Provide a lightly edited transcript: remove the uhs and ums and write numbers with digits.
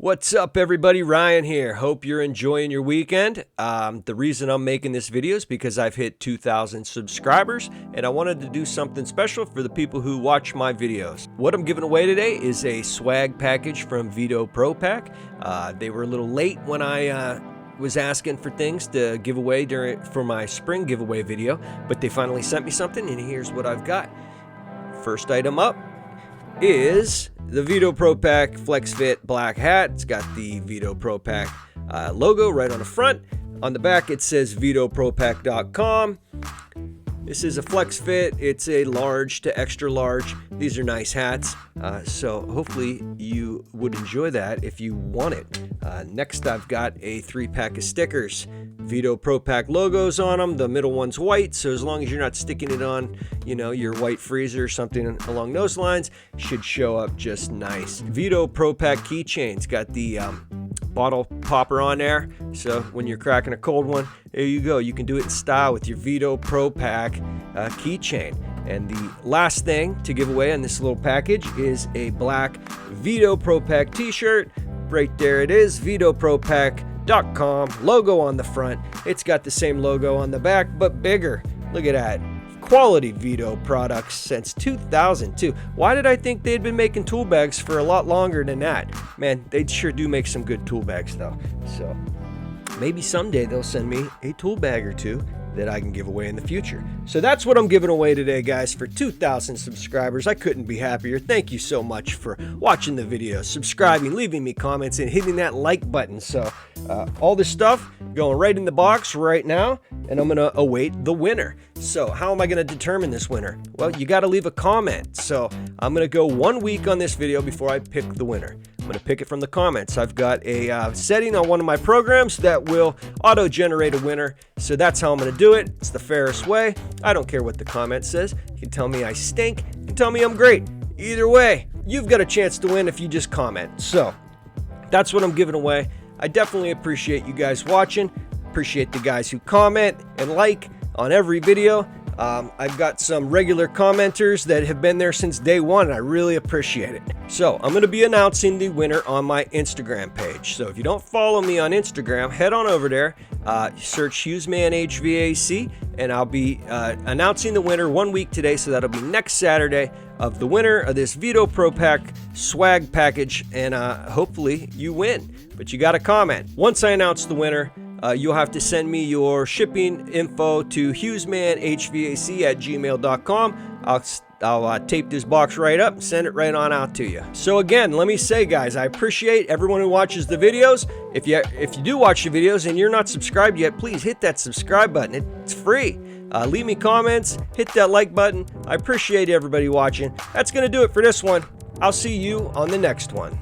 What's up, everybody? Ryan here. Hope you're enjoying your weekend. The reason I'm making this video is because I've hit 2,000 subscribers and I wanted to do something special for the people who watch my videos. What I'm giving away today is a swag package from Vito Pro Pack. They were a little late when I was asking for things to give away for my spring giveaway video, but they finally sent me something, and here's what I've got. First item up is the Vito Pro Pack Flex Fit black hat. It's got the Vito Pro Pack logo right on the front. On the back it says vitopropack.com. This is a flex fit. It's a large to extra large. These are nice hats, so hopefully you would enjoy that if you want it. Next I've got a 3-pack of stickers. Vito Pro Pack logos on them. The middle one's white, so as long as you're not sticking it on, your white freezer or something along those lines, should show up just nice. Vito Pro Pack keychains. Got the bottle popper on there, so when you're cracking a cold one, there you go. You can do it in style with your Vito Pro Pack keychain. And the last thing to give away on this little package is a black Vito Pro Pack t-shirt. Right there it is, vitopropack.com, logo on the front. It's got the same logo on the back, but bigger. Look at that. Quality Vito products since 2002. Why did I think they'd been making tool bags for a lot longer than that? Man, they sure do make some good tool bags though. So maybe someday they'll send me a tool bag or two that I can give away in the future. So that's what I'm giving away today, guys, for 2,000 subscribers. I couldn't be happier. Thank you so much for watching the video, subscribing, leaving me comments, and hitting that like button. So all this stuff going right in the box right now, and I'm gonna await the winner. So how am I gonna determine this winner? Well, you gotta leave a comment. So I'm gonna go 1 week on this video before I pick the winner. I'm going to pick it from the comments. I've got a setting on one of my programs that will auto-generate a winner. So that's how I'm going to do it. It's the fairest way. I don't care what the comment says. You can tell me I stink. You can tell me I'm great. Either way, you've got a chance to win if you just comment. So that's what I'm giving away. I definitely appreciate you guys watching. Appreciate the guys who comment and like on every video. I've got some regular commenters that have been there since day one, and I really appreciate it. So I'm going to be announcing the winner on my Instagram page. So if you don't follow me on Instagram, head on over there, search hughesmanhvac, and I'll be announcing the winner 1 week today. So that'll be next Saturday of the winner of this Vito Pro Pack swag package, and hopefully you win. But you got to comment. Once I announce the winner, you'll have to send me your shipping info to hughesmanhvac@gmail.com. I'll tape this box right up and send it right on out to you. So again, let me say, guys, I appreciate everyone who watches the videos. If you do watch the videos and you're not subscribed yet, please hit that subscribe button. It's free. Leave me comments, hit that like button. I appreciate everybody watching. That's going to do it for this one. I'll see you on the next one.